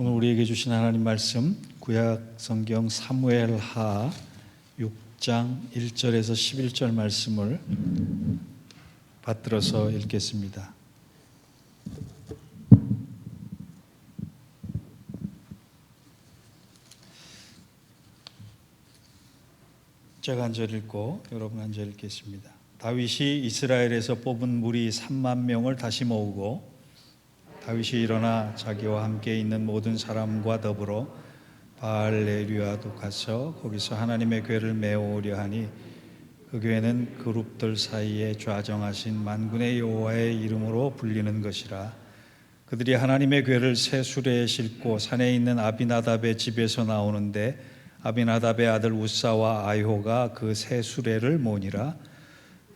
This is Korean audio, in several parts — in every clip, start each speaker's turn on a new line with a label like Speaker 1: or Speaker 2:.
Speaker 1: 오늘 우리에게 주신 하나님 말씀 구약 성경 사무엘하 6장 1절에서 11절 말씀을 받들어서 읽겠습니다. 제가 한 절 읽고 여러분 한 절 읽겠습니다. 다윗이 이스라엘에서 뽑은 무리 3만 명을 다시 모으고 다윗이 일어나 자기와 함께 있는 모든 사람과 더불어 바알레리아도 가서 거기서 하나님의 궤를 메우려 하니 그 궤는 그룹들 사이에 좌정하신 만군의 여호와의 이름으로 불리는 것이라. 그들이 하나님의 궤를 새 수레에 싣고 산에 있는 아비나답의 집에서 나오는데 아비나답의 아들 우사와 아이호가 그 새 수레를 모니라.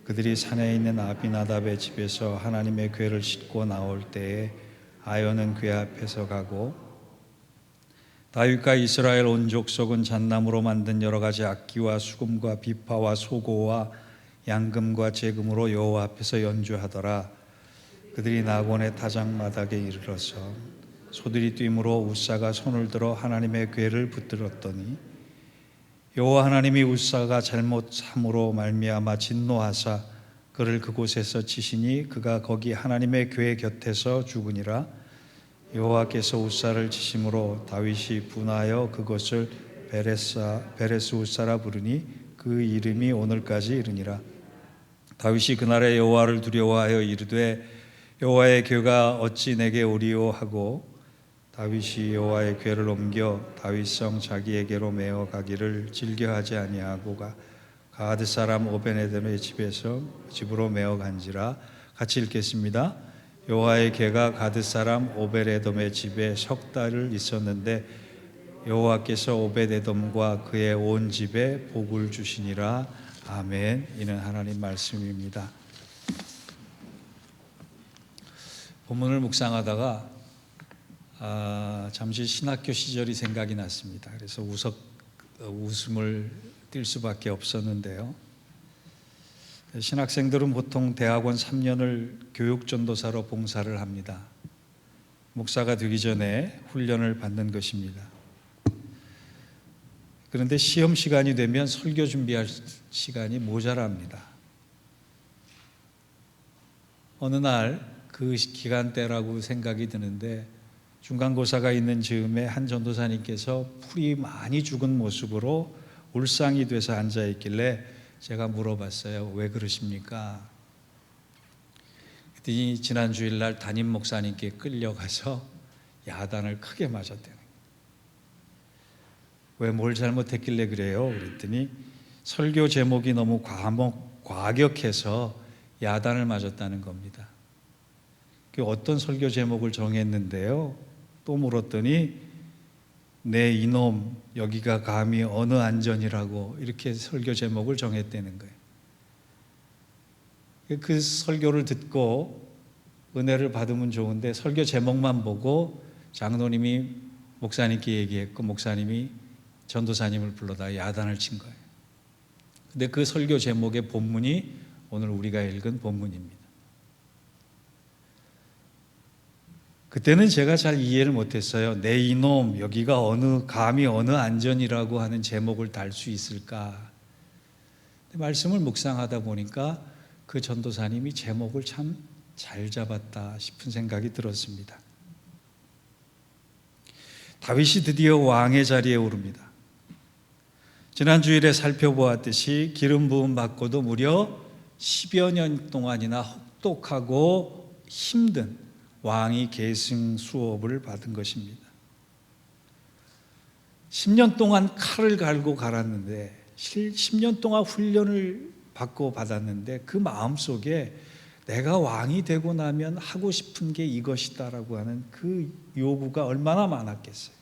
Speaker 1: 그들이 산에 있는 아비나답의 집에서 하나님의 궤를 싣고 나올 때에 아이호는 궤 앞에서 가고 다윗과 이스라엘 온 족속은 잣나무로 만든 여러 가지 악기와 수금과 비파와 소고와 양금과 제금으로 여호와 앞에서 연주하더라. 그들이 나곤의 타작마당에 이르러서 소들이 뛰므로 우사가 손을 들어 하나님의 궤를 붙들었더니 여호와 하나님이 우사가 잘못함으로 말미암아 진노하사 그를 그곳에서 치시니 그가 거기 하나님의 궤 곁에서 죽으니라. 여호와께서 우사를 치심으로 다윗이 분하여 그것을 베레스 우사라 부르니 그 이름이 오늘까지 이르니라. 다윗이 그날에 여호와를 두려워하여 이르되 여호와의 궤가 어찌 내게 오리오 하고 다윗이 여호와의 궤를 옮겨 다윗성 자기에게로 메어 가기를 즐겨하지 아니하고 가드 사람 오베네돔의 집으로 메어 간지라. 같이 읽겠습니다. 여호와의 궤가 가드 사람 오베네돔의 집에 석 달을 있었는데 여호와께서 오베네돔과 그의 온 집에 복을 주시니라. 아멘. 이는 하나님 말씀입니다. 본문을 묵상하다가 잠시 신학교 시절이 생각이 났습니다. 그래서 웃음을 띌 수밖에 없었는데요. 신학생들은 보통 대학원 3년을 교육전도사로 봉사를 합니다. 목사가 되기 전에 훈련을 받는 것입니다. 그런데 시험 시간이 되면 설교 준비할 시간이 모자랍니다. 어느 날 그 기간대라고 생각이 드는데 중간고사가 있는 즈음에 한 전도사님께서 풀이 많이 죽은 모습으로 울상이 돼서 앉아있길래 제가 물어봤어요. 왜 그러십니까? 그랬더니 지난 주일날 담임 목사님께 끌려가서 야단을 크게 맞았대요. 왜 뭘 잘못했길래 그래요? 그랬더니 설교 제목이 너무 과격해서 야단을 맞았다는 겁니다. 어떤 설교 제목을 정했는데요? 또 물었더니 내 이놈 여기가 감히 어느 안전이라고 이렇게 설교 제목을 정했다는 거예요. 그 설교를 듣고 은혜를 받으면 좋은데 설교 제목만 보고 장로님이 목사님께 얘기했고 목사님이 전도사님을 불러다 야단을 친 거예요. 근데 그 설교 제목의 본문이 오늘 우리가 읽은 본문입니다. 그때는 제가 잘 이해를 못했어요. 내 이놈 여기가 감히 어느 안전이라고 하는 제목을 달 수 있을까? 말씀을 묵상하다 보니까 그 전도사님이 제목을 참 잘 잡았다 싶은 생각이 들었습니다. 다윗이 드디어 왕의 자리에 오릅니다. 지난 주일에 살펴보았듯이 기름 부음 받고도 무려 10여 년 동안이나 혹독하고 힘든 왕이 계승 수업을 받은 것입니다. 10년 동안 칼을 갈고 갈았는데 10년 동안 훈련을 받고 받았는데 그 마음속에 내가 왕이 되고 나면 하고 싶은 게 이것이다라고 하는 그 요구가 얼마나 많았겠어요.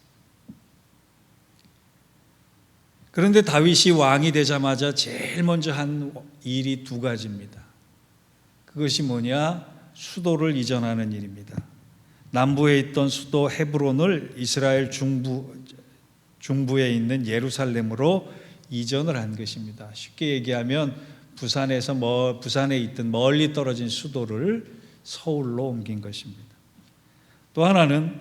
Speaker 1: 그런데 다윗이 왕이 되자마자 제일 먼저 한 일이 두 가지입니다. 그것이 뭐냐? 수도를 이전하는 일입니다. 남부에 있던 수도 헤브론을 이스라엘 중부에 있는 예루살렘으로 이전을 한 것입니다. 쉽게 얘기하면 부산에 있던 멀리 떨어진 수도를 서울로 옮긴 것입니다. 또 하나는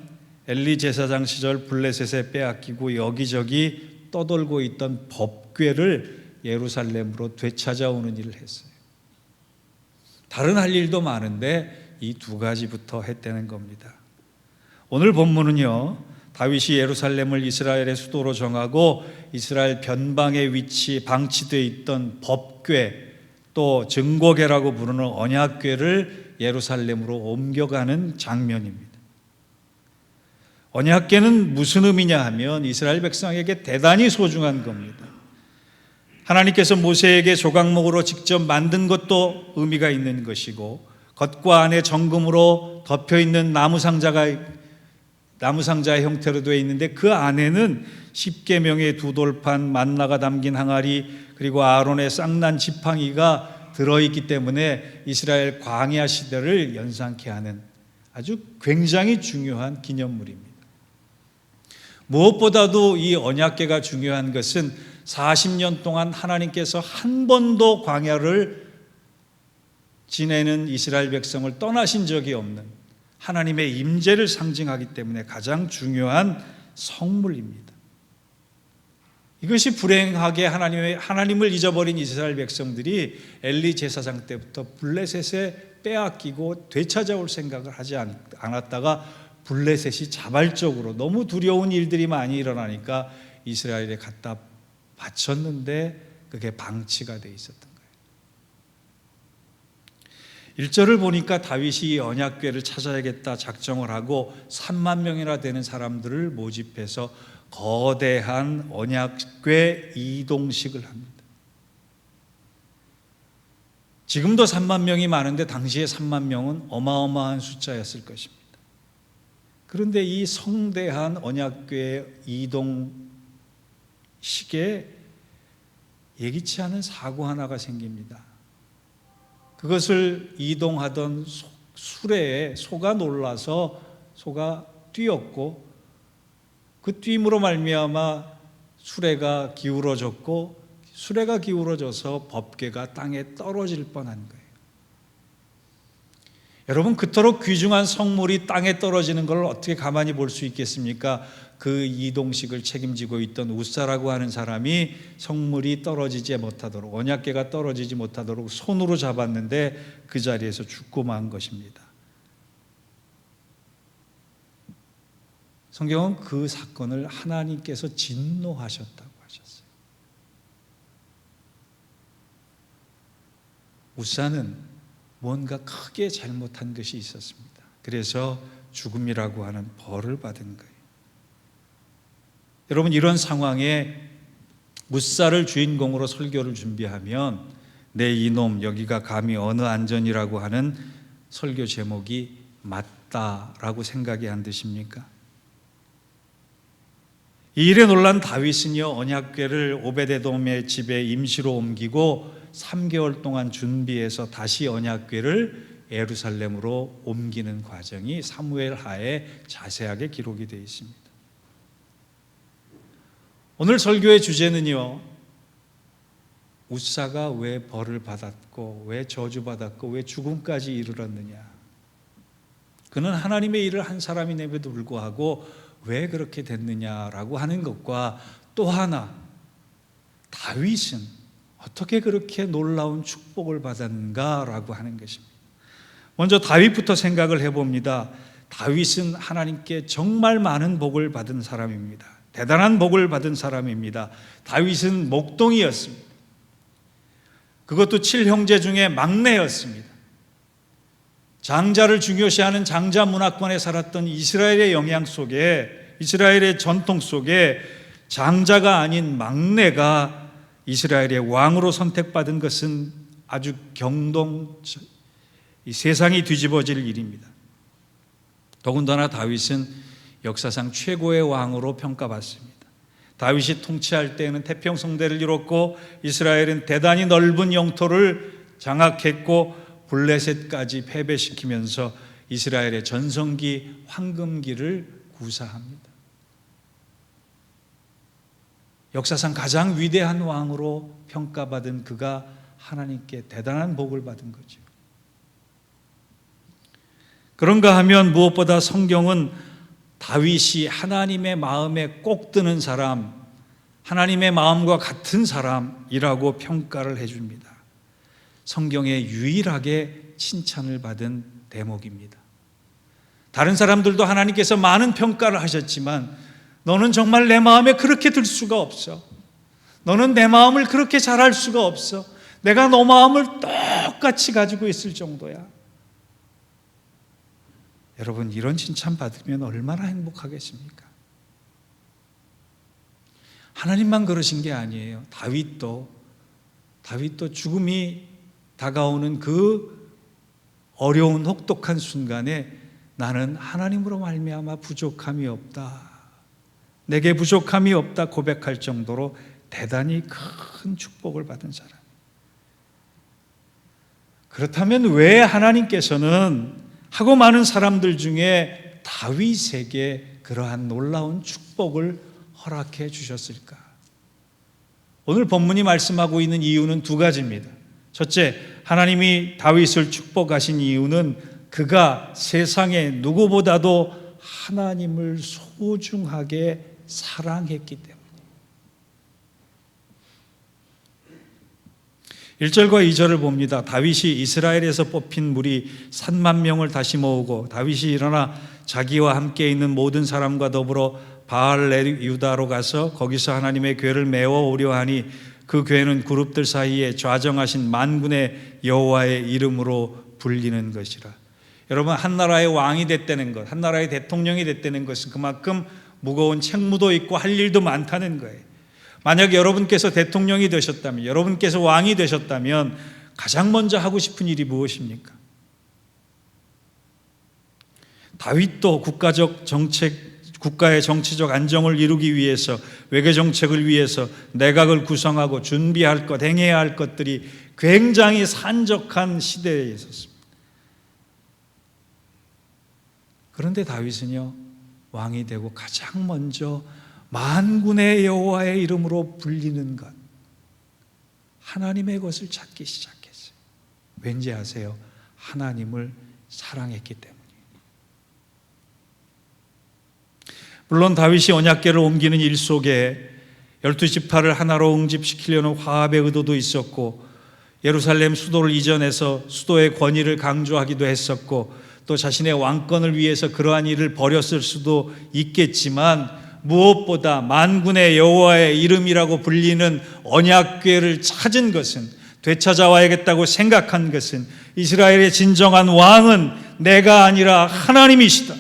Speaker 1: 엘리 제사장 시절 블레셋에 빼앗기고 여기저기 떠돌고 있던 법궤를 예루살렘으로 되찾아오는 일을 했어요. 다른 할 일도 많은데 이 두 가지부터 했다는 겁니다. 오늘 본문은요, 다윗이 예루살렘을 이스라엘의 수도로 정하고 이스라엘 변방에 방치되어 있던 법궤, 또 증거궤라고 부르는 언약궤를 예루살렘으로 옮겨가는 장면입니다. 언약궤는 무슨 의미냐 하면 이스라엘 백성에게 대단히 소중한 겁니다. 하나님께서 모세에게 조각목으로 직접 만든 것도 의미가 있는 것이고, 겉과 안에 정금으로 덮여있는 나무상자의 형태로 되어 있는데, 그 안에는 십계명의 두 돌판, 만나가 담긴 항아리, 그리고 아론의 쌍난 지팡이가 들어있기 때문에 이스라엘 광야 시대를 연상케 하는 아주 굉장히 중요한 기념물입니다. 무엇보다도 이 언약궤가 중요한 것은 40년 동안 하나님께서 한 번도 광야를 지내는 이스라엘 백성을 떠나신 적이 없는 하나님의 임재를 상징하기 때문에 가장 중요한 성물입니다. 이것이 불행하게 하나님을 잊어버린 이스라엘 백성들이 엘리 제사장 때부터 블레셋에 빼앗기고 되찾아올 생각을 하지 않았다가 블레셋이 자발적으로 너무 두려운 일들이 많이 일어나니까 이스라엘에 갖다 바쳤는데 그게 방치가 돼 있었던 거예요. 1절을 보니까 다윗이 언약궤를 찾아야겠다 작정을 하고 3만 명이나 되는 사람들을 모집해서 거대한 언약궤 이동식을 합니다. 지금도 3만 명이 많은데 당시에 3만 명은 어마어마한 숫자였을 것입니다. 그런데 이 성대한 언약궤 이동식에 예기치 않은 사고 하나가 생깁니다. 그것을 이동하던 수레에 소가 놀라서 소가 뛰었고, 그 뛰임으로 말미암아 수레가 기울어졌고, 수레가 기울어져서 법궤가 땅에 떨어질 뻔한 거예요. 여러분, 그토록 귀중한 성물이 땅에 떨어지는 걸 어떻게 가만히 볼 수 있겠습니까? 그 이동식을 책임지고 있던 우사라고 하는 사람이 성물이 떨어지지 못하도록, 언약궤가 떨어지지 못하도록 손으로 잡았는데 그 자리에서 죽고 만 것입니다. 성경은 그 사건을 하나님께서 진노하셨다고 하셨어요. 우사는 뭔가 크게 잘못한 것이 있었습니다. 그래서 죽음이라고 하는 벌을 받은 거예요. 여러분, 이런 상황에 우사를 주인공으로 설교를 준비하면 내 이놈 여기가 감히 어느 안전이라고 하는 설교 제목이 맞다라고 생각이 안 드십니까? 이 일에 놀란 다윗은요, 언약궤를 오베데돔의 집에 임시로 옮기고 3개월 동안 준비해서 다시 언약궤를 예루살렘으로 옮기는 과정이 사무엘 하에 자세하게 기록이 되어 있습니다. 오늘 설교의 주제는요, 우사가 왜 벌을 받았고 왜 저주받았고 왜 죽음까지 이르렀느냐. 그는 하나님의 일을 한 사람임에도 불구하고 왜 그렇게 됐느냐라고 하는 것과, 또 하나 다윗은 어떻게 그렇게 놀라운 축복을 받았는가라고 하는 것입니다. 먼저 다윗부터 생각을 해봅니다. 다윗은 하나님께 정말 많은 복을 받은 사람입니다. 대단한 복을 받은 사람입니다. 다윗은 목동이었습니다. 그것도 7형제 중에 막내였습니다. 장자를 중요시하는 장자 문화권에 살았던 이스라엘의 영향 속에, 이스라엘의 전통 속에 장자가 아닌 막내가 이스라엘의 왕으로 선택받은 것은 아주 이 세상이 뒤집어질 일입니다. 더군다나 다윗은 역사상 최고의 왕으로 평가받습니다. 다윗이 통치할 때에는 태평성대를 이뤘고 이스라엘은 대단히 넓은 영토를 장악했고 블레셋까지 패배시키면서 이스라엘의 전성기 황금기를 구사합니다. 역사상 가장 위대한 왕으로 평가받은 그가 하나님께 대단한 복을 받은 거죠. 그런가 하면 무엇보다 성경은 다윗이 하나님의 마음에 꼭 드는 사람, 하나님의 마음과 같은 사람이라고 평가를 해줍니다. 성경에 유일하게 칭찬을 받은 대목입니다. 다른 사람들도 하나님께서 많은 평가를 하셨지만 너는 정말 내 마음에 그렇게 들 수가 없어. 너는 내 마음을 그렇게 잘할 수가 없어. 내가 너 마음을 똑같이 가지고 있을 정도야. 여러분, 이런 칭찬 받으면 얼마나 행복하겠습니까? 하나님만 그러신 게 아니에요. 다윗도 죽음이 다가오는 그 어려운 혹독한 순간에 나는 하나님으로 말미암아 부족함이 없다, 내게 부족함이 없다 고백할 정도로 대단히 큰 축복을 받은 사람. 그렇다면 왜 하나님께서는 하고 많은 사람들 중에 다윗에게 그러한 놀라운 축복을 허락해 주셨을까? 오늘 본문이 말씀하고 있는 이유는 두 가지입니다. 첫째, 하나님이 다윗을 축복하신 이유는 그가 세상에 누구보다도 하나님을 소중하게 사랑했기 때문에. 1절과 2절을 봅니다. 다윗이 이스라엘에서 뽑힌 무리 3만 명을 다시 모으고 다윗이 일어나 자기와 함께 있는 모든 사람과 더불어 바알 유다로 가서 거기서 하나님의 궤를 메워 오려 하니 그 궤는 그룹들 사이에 좌정하신 만군의 여호와의 이름으로 불리는 것이라. 여러분, 한 나라의 왕이 됐다는 것, 한 나라의 대통령이 됐다는 것은 그만큼 무거운 책무도 있고 할 일도 많다는 거예요. 만약 여러분께서 대통령이 되셨다면, 여러분께서 왕이 되셨다면 가장 먼저 하고 싶은 일이 무엇입니까? 다윗도 국가의 정치적 안정을 이루기 위해서, 외교 정책을 위해서 내각을 구성하고 준비할 것, 행해야 할 것들이 굉장히 산적한 시대에 있었습니다. 그런데 다윗은요, 왕이 되고 가장 먼저 만군의 여호와의 이름으로 불리는 것, 하나님의 것을 찾기 시작했어요. 왠지 아세요? 하나님을 사랑했기 때문이에요. 물론 다윗이 언약궤를 옮기는 일 속에 12지파를 하나로 응집시키려는 화합의 의도도 있었고, 예루살렘 수도를 이전해서 수도의 권위를 강조하기도 했었고, 또 자신의 왕권을 위해서 그러한 일을 벌였을 수도 있겠지만, 무엇보다 만군의 여호와의 이름이라고 불리는 언약궤를 찾은 것은, 되찾아와야겠다고 생각한 것은, 이스라엘의 진정한 왕은 내가 아니라 하나님이시다,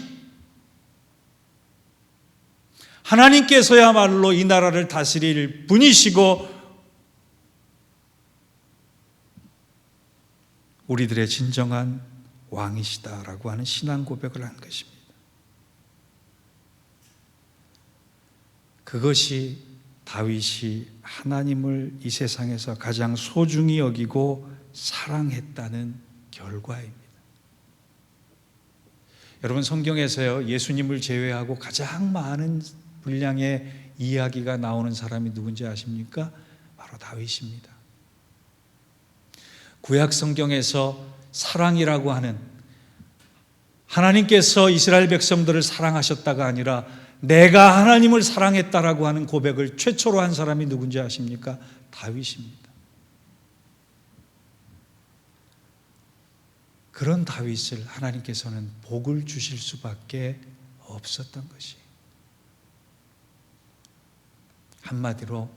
Speaker 1: 하나님께서야말로 이 나라를 다스릴 분이시고 우리들의 진정한 왕이시다라고 하는 신앙 고백을 한 것입니다. 그것이 다윗이 하나님을 이 세상에서 가장 소중히 여기고 사랑했다는 결과입니다. 여러분, 성경에서요, 예수님을 제외하고 가장 많은 분량의 이야기가 나오는 사람이 누군지 아십니까? 바로 다윗입니다. 구약 성경에서 사랑이라고 하는, 하나님께서 이스라엘 백성들을 사랑하셨다가 아니라 내가 하나님을 사랑했다라고 하는 고백을 최초로 한 사람이 누군지 아십니까? 다윗입니다. 그런 다윗을 하나님께서는 복을 주실 수밖에 없었던 것이, 한마디로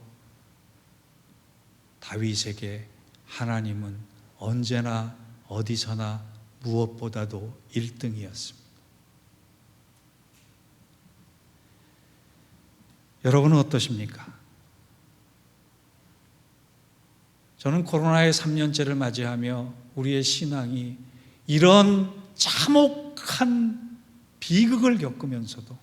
Speaker 1: 다윗에게 하나님은 언제나 어디서나 무엇보다도 1등이었습니다. 여러분은 어떠십니까? 저는 코로나의 3년째를 맞이하며 우리의 신앙이 이런 참혹한 비극을 겪으면서도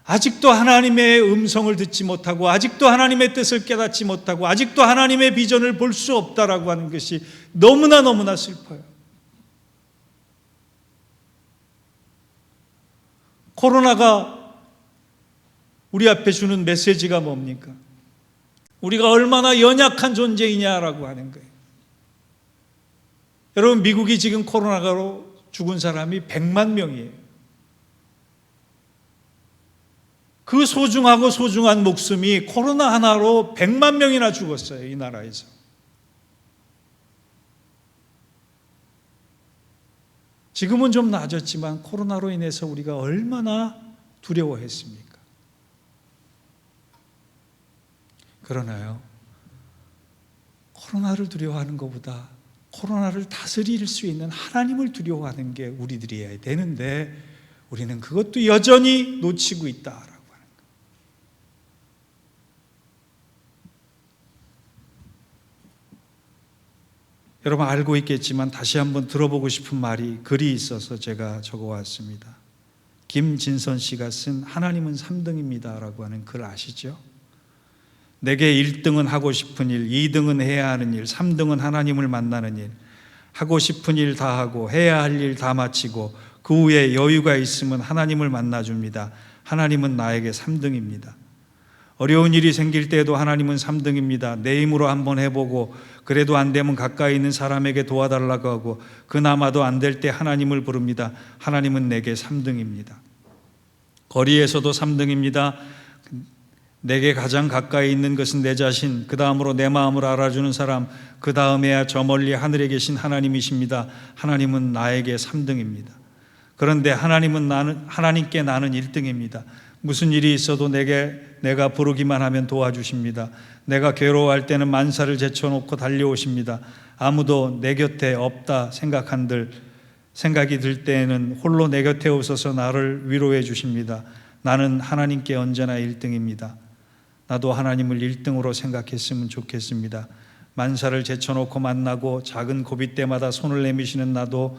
Speaker 1: 아직도 하나님의 음성을 듣지 못하고, 아직도 하나님의 뜻을 깨닫지 못하고, 아직도 하나님의 비전을 볼 수 없다라고 하는 것이 너무나 슬퍼요. 코로나가 우리 앞에 주는 메시지가 뭡니까? 우리가 얼마나 연약한 존재이냐라고 하는 거예요. 여러분, 미국이 지금 코로나로 죽은 사람이 100만 명이에요. 그 소중하고 소중한 목숨이 코로나 하나로 100만 명이나 죽었어요, 이 나라에서. 지금은 좀 나아졌지만 코로나로 인해서 우리가 얼마나 두려워했습니까? 그러나요, 코로나를 두려워하는 것보다 코로나를 다스릴 수 있는 하나님을 두려워하는 게 우리들이어야 되는데 우리는 그것도 여전히 놓치고 있다라고 하는 거예요. 여러분 알고 있겠지만 다시 한번 들어보고 싶은 말이 글이 있어서 제가 적어왔습니다. 김진선 씨가 쓴 하나님은 3등입니다 라고 하는 글 아시죠? 내게 1등은 하고 싶은 일, 2등은 해야 하는 일, 3등은 하나님을 만나는 일. 하고 싶은 일 다 하고 해야 할 일 다 마치고 그 후에 여유가 있으면 하나님을 만나줍니다. 하나님은 나에게 3등입니다. 어려운 일이 생길 때에도 하나님은 3등입니다. 내 힘으로 한번 해보고 그래도 안 되면 가까이 있는 사람에게 도와달라고 하고 그나마도 안 될 때 하나님을 부릅니다. 하나님은 내게 3등입니다. 거리에서도 3등입니다. 내게 가장 가까이 있는 것은 내 자신, 그 다음으로 내 마음을 알아주는 사람, 그 다음에야 저 멀리 하늘에 계신 하나님이십니다. 하나님은 나에게 3등입니다. 그런데 하나님께 나는 1등입니다. 무슨 일이 있어도 내가 부르기만 하면 도와주십니다. 내가 괴로워할 때는 만사를 제쳐놓고 달려오십니다. 아무도 내 곁에 없다 생각이 들 때에는 홀로 내 곁에 오셔서 나를 위로해 주십니다. 나는 하나님께 언제나 1등입니다. 나도 하나님을 1등으로 생각했으면 좋겠습니다. 만사를 제쳐놓고 만나고 작은 고비 때마다 손을 내미는 나도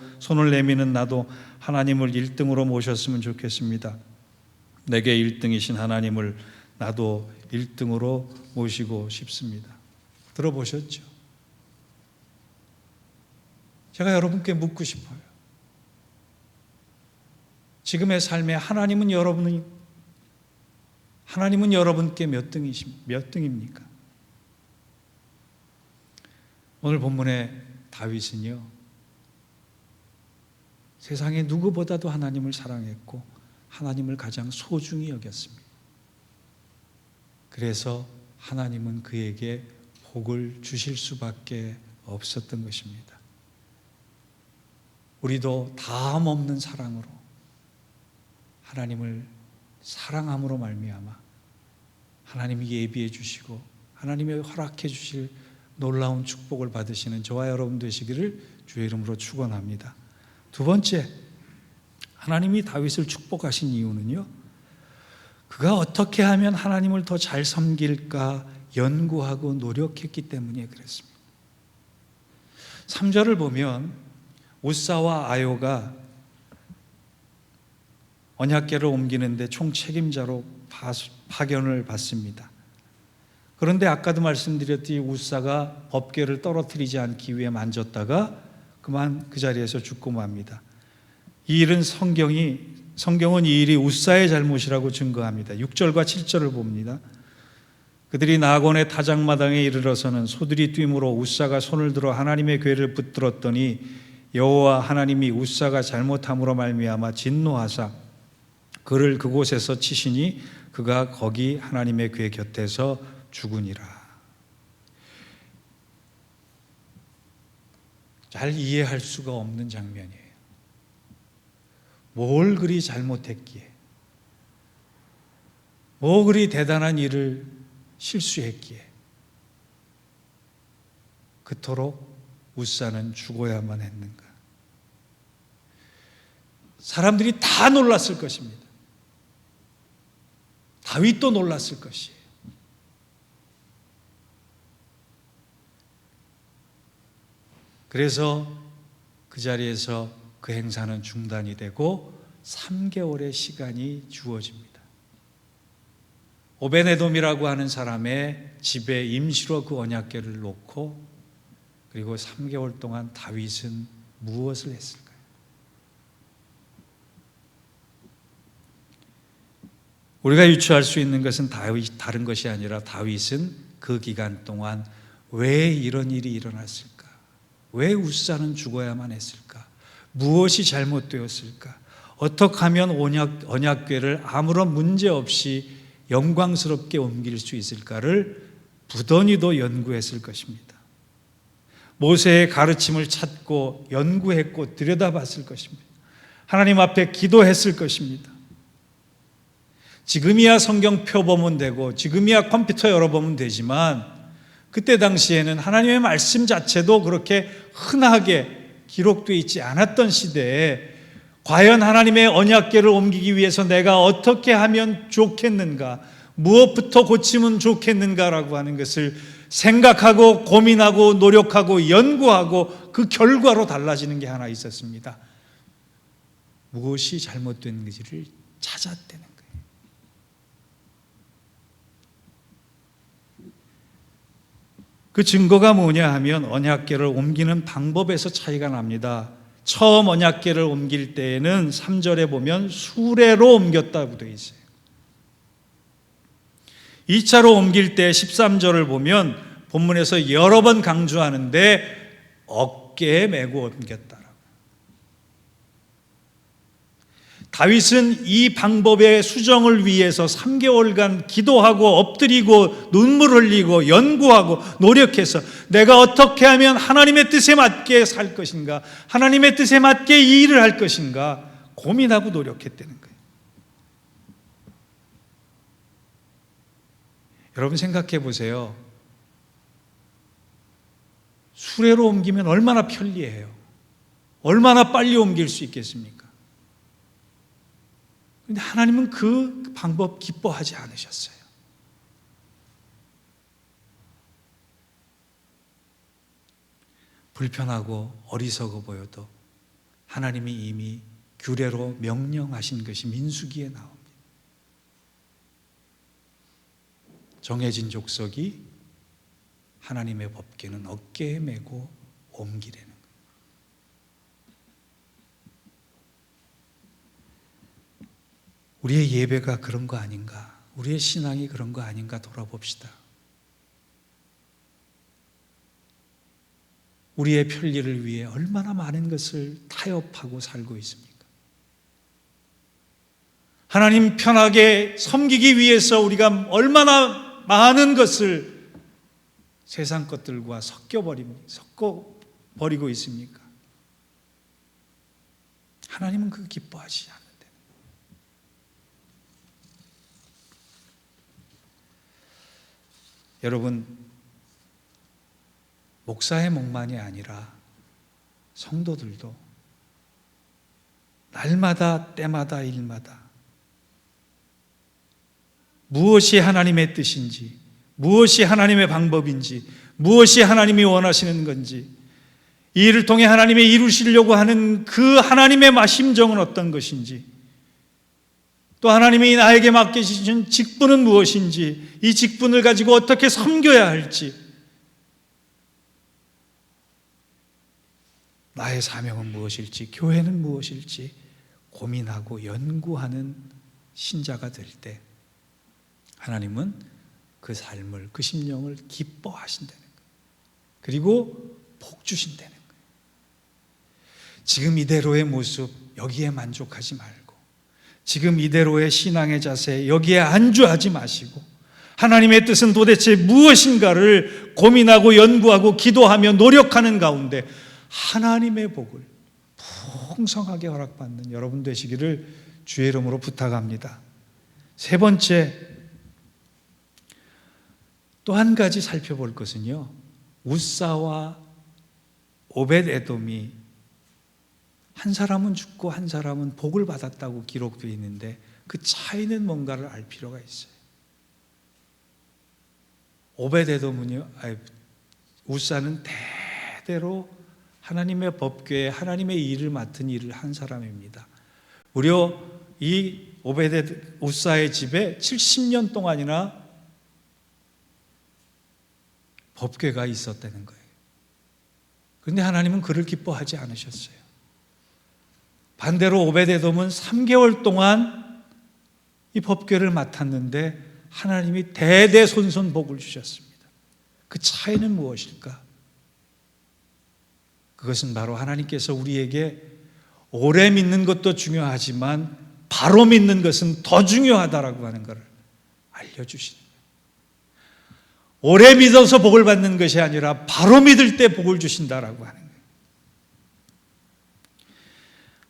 Speaker 1: 하나님을 1등으로 모셨으면 좋겠습니다. 내게 1등이신 하나님을 나도 1등으로 모시고 싶습니다. 들어보셨죠? 제가 여러분께 묻고 싶어요. 지금의 삶에 하나님은 여러분께 몇 등입니까? 오늘 본문의 다윗은요, 세상에 누구보다도 하나님을 사랑했고 하나님을 가장 소중히 여겼습니다. 그래서 하나님은 그에게 복을 주실 수밖에 없었던 것입니다. 우리도 다함 없는 사랑으로 하나님을 사랑함으로 말미암아 하나님이 예비해 주시고 하나님이 허락해 주실 놀라운 축복을 받으시는 저와 여러분 되시기를 주의 이름으로 축원합니다. 두 번째, 하나님이 다윗을 축복하신 이유는요, 그가 어떻게 하면 하나님을 더 잘 섬길까 연구하고 노력했기 때문에 그랬습니다. 3절을 보면 우사와 아요가 언약궤를 옮기는데 총책임자로 파견을 받습니다. 그런데 아까도 말씀드렸듯이 우사가 법궤를 떨어뜨리지 않기 위해 만졌다가 그만 그 자리에서 죽고 맙니다. 이 일은 성경은 이 일이 우사의 잘못이라고 증거합니다. 6절과 7절을 봅니다. 그들이 나곤의 타작마당에 이르러서는 소들이 뛰므로 우사가 손을 들어 하나님의 궤를 붙들었더니 여호와 하나님이 우사가 잘못함으로 말미암아 진노하사 그를 그곳에서 치시니 그가 거기 하나님의 궤 곁에서 죽으니라. 잘 이해할 수가 없는 장면이에요. 뭘 그리 잘못했기에, 뭐 그리 대단한 일을 실수했기에 그토록 우사는 죽어야만 했는가. 사람들이 다 놀랐을 것입니다. 다윗도 놀랐을 것이에요. 그래서 그 자리에서 그 행사는 중단이 되고 3개월의 시간이 주어집니다. 오베네돔이라고 하는 사람의 집에 임시로 그 언약궤를 놓고 그리고 3개월 동안 다윗은 무엇을 했을까요? 우리가 유추할 수 있는 것은 다른 것이 아니라 다윗은 그 기간 동안 왜 이런 일이 일어났을까? 왜 우사는 죽어야만 했을까? 무엇이 잘못되었을까? 어떻게 하면 언약궤를 아무런 문제 없이 영광스럽게 옮길 수 있을까를 부단히도 연구했을 것입니다. 모세의 가르침을 찾고 연구했고 들여다봤을 것입니다. 하나님 앞에 기도했을 것입니다. 지금이야 성경 펴보면 되고 지금이야 컴퓨터 열어보면 되지만 그때 당시에는 하나님의 말씀 자체도 그렇게 흔하게 기록되어 있지 않았던 시대에 과연 하나님의 언약궤를 옮기기 위해서 내가 어떻게 하면 좋겠는가, 무엇부터 고치면 좋겠는가라고 하는 것을 생각하고 고민하고 노력하고 연구하고 그 결과로 달라지는 게 하나 있었습니다. 무엇이 잘못된지를 찾았다는 거예요. 그 증거가 뭐냐 하면 언약궤를 옮기는 방법에서 차이가 납니다. 처음 언약궤를 옮길 때에는 3절에 보면 수레로 옮겼다고 되어 있어요. 2차로 옮길 때 13절을 보면 본문에서 여러 번 강조하는데 어깨에 메고 옮겼다라고. 다윗은 이 방법의 수정을 위해서 3개월간 기도하고 엎드리고 눈물 흘리고 연구하고 노력해서 내가 어떻게 하면 하나님의 뜻에 맞게 살 것인가, 하나님의 뜻에 맞게 이 일을 할 것인가 고민하고 노력했다는 거예요. 여러분 생각해 보세요. 수레로 옮기면 얼마나 편리해요. 얼마나 빨리 옮길 수 있겠습니까? 그런데 하나님은 그 방법 기뻐하지 않으셨어요. 불편하고 어리석어 보여도 하나님이 이미 규례로 명령하신 것이 민수기에 나옵니다. 정해진 족속이 하나님의 법궤는 어깨에 메고 옮기려는 거예요. 우리의 예배가 그런 거 아닌가? 우리의 신앙이 그런 거 아닌가 돌아봅시다. 우리의 편리를 위해 얼마나 많은 것을 타협하고 살고 있습니까? 하나님 편하게 섬기기 위해서 우리가 얼마나 많은 것을 세상 것들과 섞어버리고 있습니까? 하나님은 그거 기뻐하지 않는데. 여러분, 목사의 목만이 아니라 성도들도 날마다 때마다 일마다 무엇이 하나님의 뜻인지, 무엇이 하나님의 방법인지, 무엇이 하나님이 원하시는 건지, 이 일을 통해 하나님이 이루시려고 하는 그 하나님의 심정은 어떤 것인지, 또 하나님이 나에게 맡기신 직분은 무엇인지, 이 직분을 가지고 어떻게 섬겨야 할지, 나의 사명은 무엇일지, 교회는 무엇일지 고민하고 연구하는 신자가 될 때 하나님은 그 삶을, 그 심령을 기뻐하신다는 거예요. 그리고 복 주신다는 거예요. 지금 이대로의 모습 여기에 만족하지 말고, 지금 이대로의 신앙의 자세 여기에 안주하지 마시고, 하나님의 뜻은 도대체 무엇인가를 고민하고 연구하고 기도하며 노력하는 가운데 하나님의 복을 풍성하게 허락받는 여러분 되시기를 주의 이름으로 부탁합니다. 세 번째, 또 한 가지 살펴볼 것은요, 웃사와 오벳에돔이 한 사람은 죽고 한 사람은 복을 받았다고 기록되어 있는데 그 차이는 뭔가를 알 필요가 있어요. 오벳에돔은요, 웃사는 대대로 하나님의 법궤에 하나님의 일을 맡은 일을 한 사람입니다. 무려 이 웃사의 집에 70년 동안이나 법궤가 있었다는 거예요. 그런데 하나님은 그를 기뻐하지 않으셨어요. 반대로 오벳에돔은 3개월 동안 이 법궤를 맡았는데 하나님이 대대손손 복을 주셨습니다. 그 차이는 무엇일까? 그것은 바로 하나님께서 우리에게 오래 믿는 것도 중요하지만 바로 믿는 것은 더 중요하다라고 하는 것을 알려주시는 거예요. 오래 믿어서 복을 받는 것이 아니라 바로 믿을 때 복을 주신다라고 하는 거예요.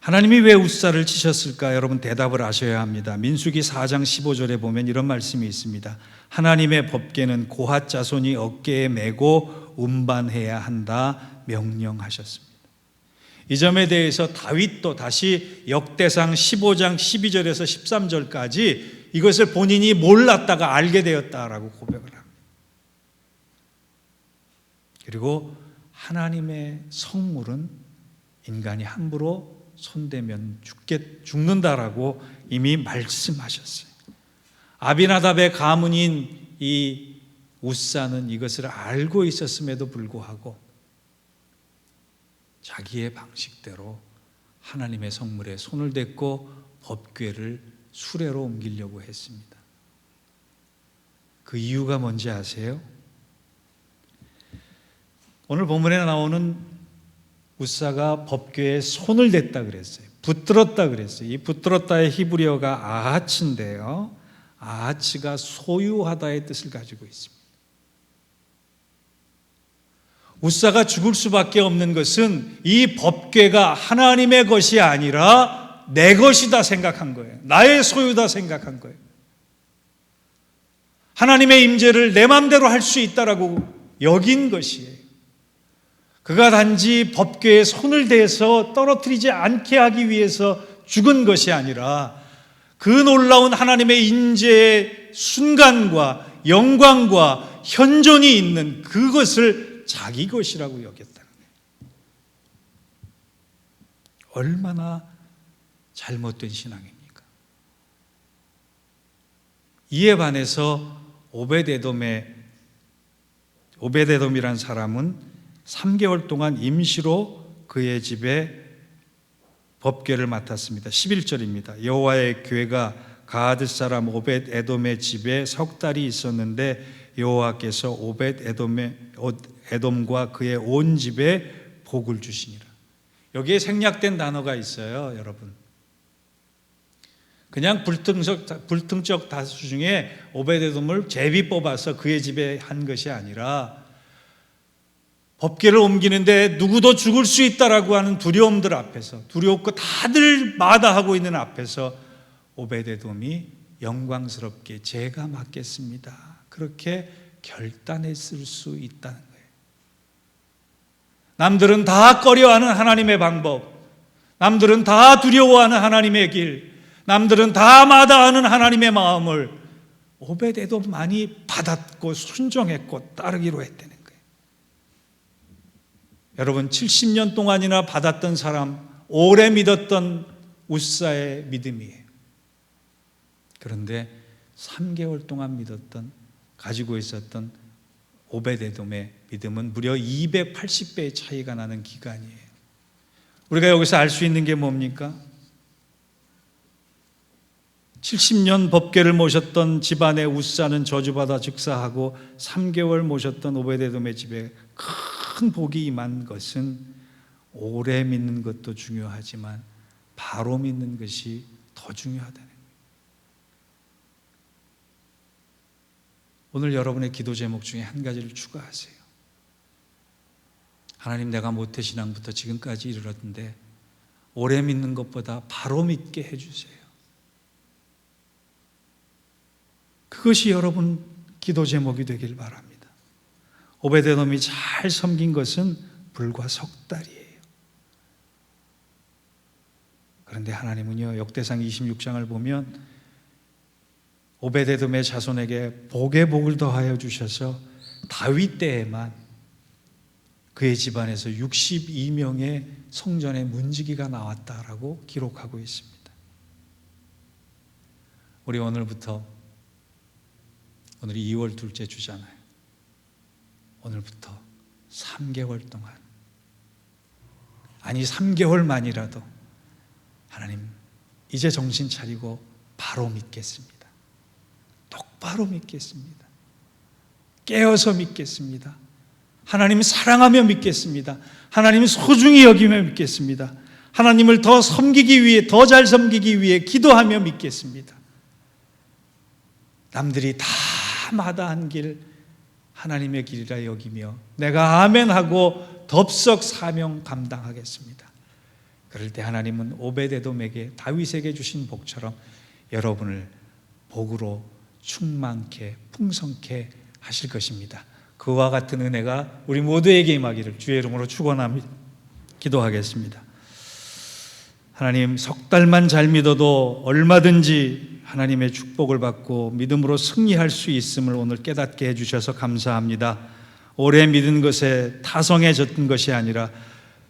Speaker 1: 하나님이 왜 웃사를 치셨을까? 여러분 대답을 아셔야 합니다. 민수기 4장 15절에 보면 이런 말씀이 있습니다. 하나님의 법궤는 고핫 자손이 어깨에 메고 운반해야 한다 명령하셨습니다. 이 점에 대해서 다윗도 다시 역대상 15장 12절에서 13절까지 이것을 본인이 몰랐다가 알게 되었다라고 고백을 합니다. 그리고 하나님의 성물은 인간이 함부로 손대면 죽는다라고 이미 말씀하셨어요. 아비나답의 가문인 이 웃사는 이것을 알고 있었음에도 불구하고 자기의 방식대로 하나님의 성물에 손을 댔고 법궤를 수레로 옮기려고 했습니다. 그 이유가 뭔지 아세요? 오늘 본문에 나오는 웃사가 법궤에 손을 댔다 그랬어요. 붙들었다 그랬어요. 이 붙들었다의 히브리어가 아하츠인데요. 아하츠가 소유하다의 뜻을 가지고 있습니다. 웃사가 죽을 수밖에 없는 것은 이 법궤가 하나님의 것이 아니라 내 것이다 생각한 거예요. 나의 소유다 생각한 거예요. 하나님의 임재를 내 마음대로 할 수 있다라고 여긴 것이에요. 그가 단지 법궤에 손을 대서 떨어뜨리지 않게 하기 위해서 죽은 것이 아니라 그 놀라운 하나님의 임재의 순간과 영광과 현존이 있는 그것을 자기 것이라고 여겼다는 거예요. 얼마나 잘못된 신앙입니까? 이에 반해서 오벳에돔이란 사람은 3개월 동안 임시로 그의 집에 법궤를 맡았습니다. 11절입니다. 여호와의 궤가 가드 사람 오벳에돔의 집에 석 달이 있었는데 여호와께서 오벳에돔과 그의 온 집에 복을 주시니라. 여기에 생략된 단어가 있어요, 여러분. 그냥 불특정 다수 중에 오벳에돔을 제비 뽑아서 그의 집에 한 것이 아니라 법궤를 옮기는데 누구도 죽을 수 있다라고 하는 두려움들 앞에서, 두렵고 다들 마다하고 있는 앞에서 오벳에돔이 영광스럽게 제가 맡겠습니다, 그렇게 결단했을 수 있다는 거예요. 남들은 다 꺼려하는 하나님의 방법, 남들은 다 두려워하는 하나님의 길, 남들은 다 마다하는 하나님의 마음을 오벳에돔만이 받았고 순종했고 따르기로 했다는 거예요. 여러분, 70년 동안이나 받았던 사람, 오래 믿었던 웃사의 믿음이에요. 그런데 3개월 동안 믿었던, 가지고 있었던 오벳에돔의 믿음은 무려 280배의 차이가 나는 기간이에요. 우리가 여기서 알 수 있는 게 뭡니까? 70년 법궤를 모셨던 집안의 웃사는 저주받아 즉사하고 3개월 모셨던 오벳에돔의 집에 큰 복이 임한 것은 오래 믿는 것도 중요하지만 바로 믿는 것이 더 중요하다는 거예요. 오늘 여러분의 기도 제목 중에 한 가지를 추가하세요. 하나님, 내가 모태신앙부터 지금까지 이르렀는데 오래 믿는 것보다 바로 믿게 해주세요. 그것이 여러분 기도 제목이 되길 바랍니다. 오벳에돔이 잘 섬긴 것은 불과 석 달이에요. 그런데 하나님은요, 역대상 26장을 보면 오벳에돔의 자손에게 복의 복을 더하여 주셔서 다윗 때에만 그의 집안에서 62명의 성전의 문지기가 나왔다라고 기록하고 있습니다. 우리 오늘이 2월 둘째 주잖아요. 오늘부터 3개월 동안, 아니 3개월만이라도 하나님, 이제 정신 차리고 바로 믿겠습니다. 똑바로 믿겠습니다. 깨어서 믿겠습니다. 하나님 사랑하며 믿겠습니다. 하나님 소중히 여기며 믿겠습니다. 하나님을 더 섬기기 위해, 더 잘 섬기기 위해 기도하며 믿겠습니다. 남들이 다 마다한 길 하나님의 길이라 여기며 내가 아멘하고 덥석 사명 감당하겠습니다. 그럴 때 하나님은 오베데돔에게 다윗에게 주신 복처럼 여러분을 복으로 충만케 풍성케 하실 것입니다. 그와 같은 은혜가 우리 모두에게 임하기를 주의 이름으로 축원합니다. 기도하겠습니다. 하나님, 석 달만 잘 믿어도 얼마든지 하나님의 축복을 받고 믿음으로 승리할 수 있음을 오늘 깨닫게 해주셔서 감사합니다. 오래 믿은 것에 타성해졌던 것이 아니라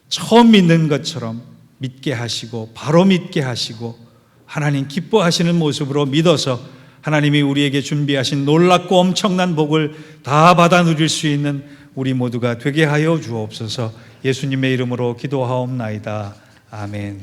Speaker 1: 처음 믿는 것처럼 믿게 하시고 바로 믿게 하시고 하나님 기뻐하시는 모습으로 믿어서 하나님이 우리에게 준비하신 놀랍고 엄청난 복을 다 받아 누릴 수 있는 우리 모두가 되게 하여 주옵소서. 예수님의 이름으로 기도하옵나이다. 아멘.